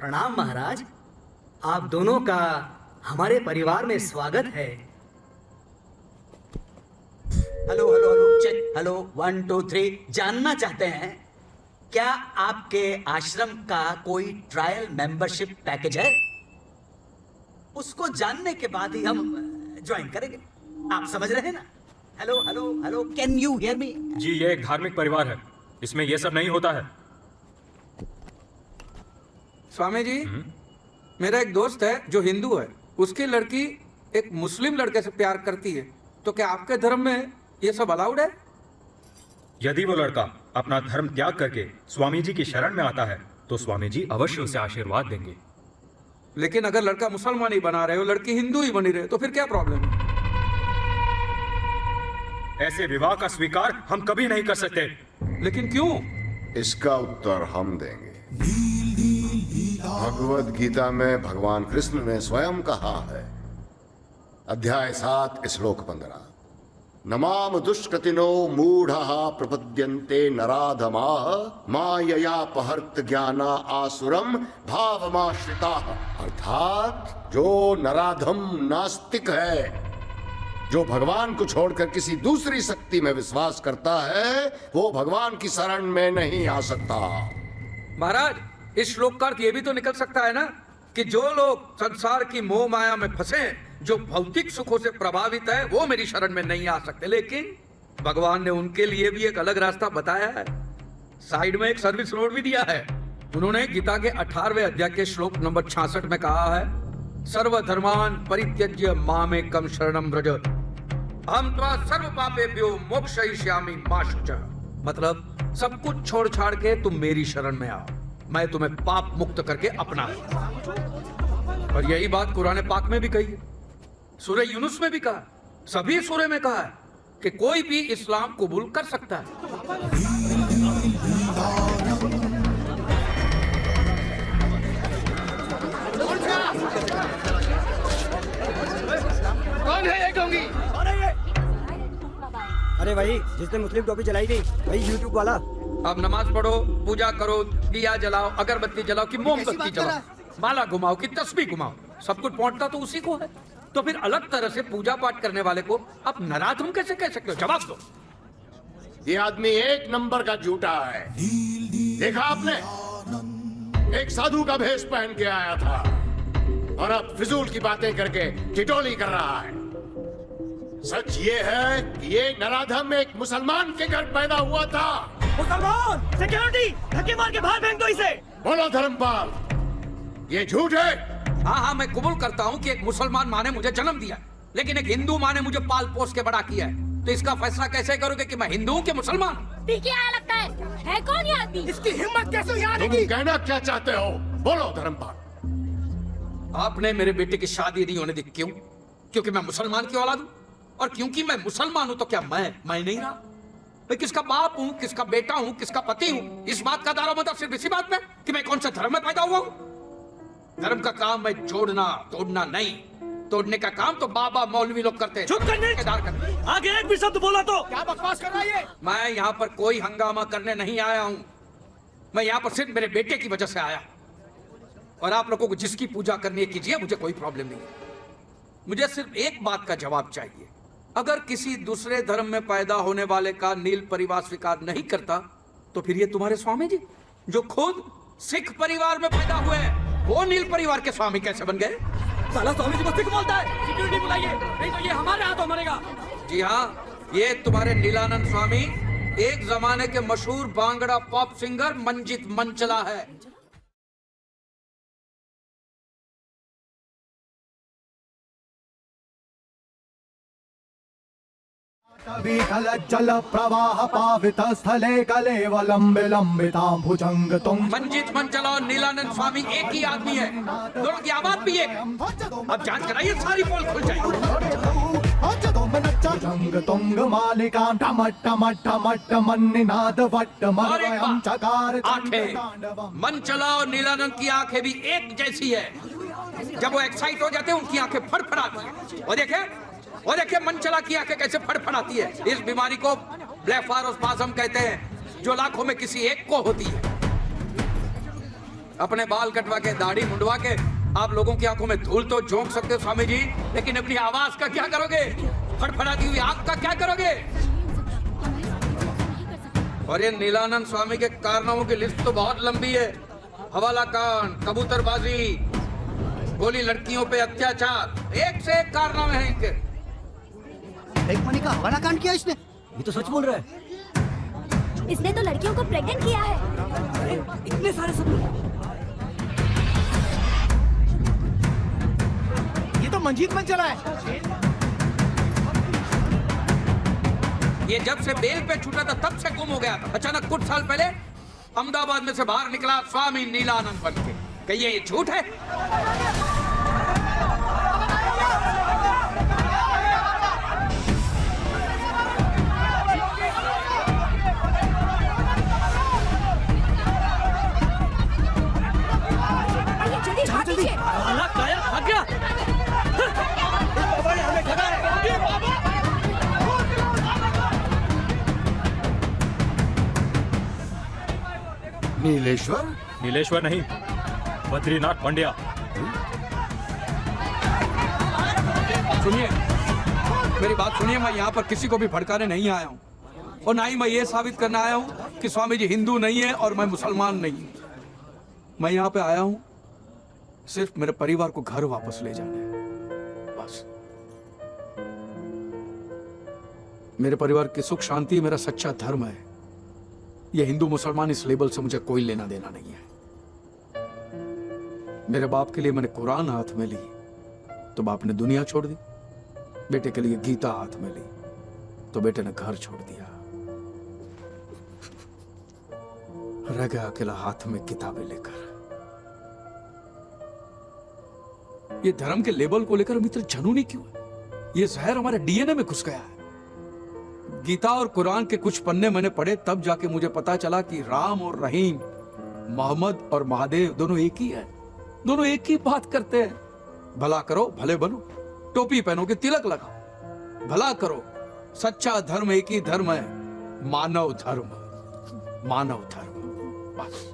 प्रणाम महाराज। आप दोनों का हमारे परिवार में स्वागत है। Hello hello hello check, hello 1 2 3। जानना चाहते हैं क्या आपके आश्रम का कोई ट्रायल मेंबरशिप पैकेज है? उसको जानने के बाद ही हम ज्वाइन करेंगे। आप समझ रहे हैं ना? Hello hello hello, can you hear me? जी, ये एक धार्मिक परिवार है, इसमें ये सब नहीं होता है। स्वामी जी, मेरा एक दोस्त है जो हिंदू है, उसकी लड़की एक मुस्लिम लड़के से प्यार करती है, तो क्या आपके धर्म में ये सब अलाउड है? यदि वो लड़का अपना धर्म त्याग करके स्वामी जी की शरण में आता है तो स्वामी जी अवश्य उसे आशीर्वाद देंगे। लेकिन अगर लड़का मुसलमान ही बना रहे हो, लड़की हिंदू ही बनी रहे, तो फिर क्या प्रॉब्लम है? ऐसे विवाह का स्वीकार हम कभी नहीं कर सकते। लेकिन क्यों? इसका उत्तर हम देंगे। भगवत गीता में भगवान कृष्ण ने स्वयं कहा है, अध्याय 7 श्लोक 15, नमाम दुष्कृतिनो मूढ़ः प्रपद्यन्ते नराधमाः माययापहर्त ज्ञाना आसुरम भावमाश्रिताः। अर्थात जो नराधम नास्तिक है, जो भगवान को छोड़कर किसी दूसरी शक्ति में विश्वास करता है, वो भगवान की शरण में नहीं आ सकता। महाराज, इस श्लोक का अर्थ ये भी तो निकल सकता है ना कि जो लोग संसार की मोह माया में फंसे, जो भौतिक सुखों से प्रभावित है, वो मेरी शरण में नहीं आ सकते। लेकिन भगवान ने उनके लिए भी एक अलग रास्ता बताया है, साइड में एक सर्विस रोड भी दिया है। उन्होंने गीता के 18वें अध्याय के श्लोक नंबर 66 में कहा है, सर्वधर्मान परित्यज्य मामेकं शरणं व्रज अहं त्वा सर्व पापेभ्यो मोक्षयिष्यामि मा शुचः। मतलब सब कुछ छोड़ छाड़ के तुम मेरी शरण में आओ, मैं तुम्हें पाप मुक्त करके अपना। और यही बात कुरान पाक में भी कही है, सूरह यूनुस में भी कहा, सभी सूरह में कहा है कि कोई भी इस्लाम कबूल कर सकता है। कौन है ये ढोंगी? अरे भाई, जिसने मुस्लिम टोपी जलाई थी, भाई यूट्यूब वाला। अब नमाज पढ़ो, पूजा करो, दिया जलाओ, अगरबत्ती जलाओ कि मोमबत्ती जलाओ, माला घुमाओ कि तस्बीह घुमाओ, सब कुछ पहुंचता तो उसी को है। तो फिर अलग तरह से पूजा पाठ करने वाले को आप नराधम कैसे कह सकते हो? जवाब दो। ये आदमी एक नंबर का झूठा है। देखा आपने, एक साधु का भेष पहन के आया था और अब फिजूल की बातें करके ठिठोली कर रहा है। सच ये है कि ये नराधम एक मुसलमान के घर पैदा हुआ था। मुसलमान! सिक्योरिटी! धक्के मार के बाहर फेंक दो इसे! बोलो धर्मपाल, ये झूठ है? हाँ हाँ, मैं कबूल करता हूँ कि एक मुसलमान माँ ने मुझे जन्म दिया, लेकिन एक हिंदू माँ ने मुझे पाल पोस के बड़ा किया है। तो इसका फैसला कैसे करोगे कि मैं हिंदू हूँ कि मुसलमान? ठीक है, लगता है कौन ये आदमी? इसकी हिम्मत कैसे यहाँ तुम आएगी? कहना क्या चाहते हो? बोलो धर्मपाल। आपने मेरे बेटे की शादी नहीं होने दी, क्यों? क्योंकि मैं मुसलमान की औलाद हूँ, और क्योंकि मैं मुसलमान हूँ तो क्या मैं नहीं रहा? मैं किसका बाप हूँ, किसका बेटा हूँ, किसका पति हूँ? इस बात का दारोमदार सिर्फ इसी बात में कि मैं कौन से धर्म में पैदा हुआ हूँ। धर्म का काम मैं जोड़ना तोड़ना नहीं, तोड़ने का काम तो बाबा मौलवी लोग करते हैं। चुप करने! आगे एक भी शब्द बोला तो क्या बकवास कर रहा है ये? मैं यहाँ पर कोई हंगामा करने नहीं आया हूँ, मैं यहाँ पर सिर्फ मेरे बेटे की वजह से आया। और आप लोगों को जिसकी पूजा करनी है कीजिए, मुझे कोई प्रॉब्लम नहीं है। मुझे सिर्फ एक बात का जवाब चाहिए, अगर किसी दूसरे धर्म में पैदा होने वाले का नील परिवार स्वीकार नहीं करता, तो फिर ये तुम्हारे स्वामी जी जो खुद सिख परिवार में पैदा हुए हैं, वो नील परिवार के स्वामी कैसे बन गए? साला स्वामी जी को सिख बोलता है। सिक्योरिटी बुलाइए, नहीं तो ये हमारे हाथों मरेगा। जी हाँ, ये तुम्हारे नीलानंद स्वामी एक जमाने के मशहूर बांगड़ा पॉप सिंगर मंजित मंचला है। जल प्रवाह पावित स्थले कलेवलम विलंबितां भुजंग तुम। मंजित मंचला और नीलानंद स्वामी एक ही आदमी है, दोनों की आवाज भी एक। अब जांच कराइए, सारी पोल खुल जाएगी। भुजंग तुंग मालिका टम टम टम टम निनाद वट्ट मलयम चकार आंखें, मंचला और नीलानंद की आंखें भी एक जैसी है। जब वो एक्साइट हो जाते हैं, उनकी आंखें फड़फड़ाती हैं। और देखिए मंचला की आंखें कैसे फड़फड़ाती है। इस बीमारी को ब्लेफारोस्पाज्म कहते हैं, जो लाखों में किसी एक को होती है। अपने बाल कटवा के, दाढ़ी मुंडवा के आप लोगों की आंखों में धूल तो झोंक सकते हो स्वामी जी, लेकिन अपनी आवाज का क्या करोगे? फड़फड़ाती हुई आंख का क्या करोगे? और ये नीलानंद स्वामी के कारनामों की लिस्ट तो बहुत लंबी है। हवाला कांड, कबूतरबाजी, गोली लड़कियों पे अत्याचार, एक से एक कारनामे हैं इनके। एक मनी का हवाला कांड किया इसने? ये तो सच बोल रहा है। इसने तो लड़कियों को प्रेग्नेंट किया है। अरे इतने सारे सबूत। ये तो मंजीत मन चला है। ये जब से बेल पे छूटा था तब से गुम हो गया था। अचानक कुछ साल पहले अहमदाबाद में से बाहर निकला स्वामी नीलानंद बन के। कहिए ये झूठ है? जल्दी भाग कीजिए। अल्लाह काया भाग गया। बाबा ने हमें ठगा है। नीलेश्वर? नीलेश्वर नहीं, बद्रीनाथ पंड्या। सुनिए, मेरी बात सुनिए। मैं यहाँ पर किसी को भी भड़काने नहीं आया हूँ, और ना ही मैं ये साबित करने आया हूँ कि स्वामी जी हिंदू नहीं है और मैं मुसलमान नहीं हूँ। मैं यहाँ पे आया हूँ सिर्फ मेरे परिवार को घर वापस ले जाने, बस। मेरे परिवार की सुख शांति मेरा सच्चा धर्म है। ये हिंदू मुसलमान इस लेबल से मुझे कोई लेना देना नहीं है। मेरे बाप के लिए मैंने कुरान हाथ में ली तो बाप ने दुनिया छोड़ दी। बेटे के लिए गीता हाथ में ली तो बेटे ने घर छोड़ दिया। रह गया अकेला हाथ में किताबें लेकर। ये धर्म के लेबल को लेकर हम इतने जुनूनी क्यों है? ये जहर हमारे डीएनए में घुस गया है। गीता और कुरान के कुछ पन्ने मैंने पढ़े, तब जाके मुझे पता चला कि राम और रहीम, मोहम्मद और महादेव दोनों एक ही है। दोनों एक ही बात करते हैं। भला करो भले बनो, टोपी पहनो कि तिलक लगाओ। भला करो, सच्चा धर्म एक ही धर्म है, मानव धर्म। मानव धर्म, बस।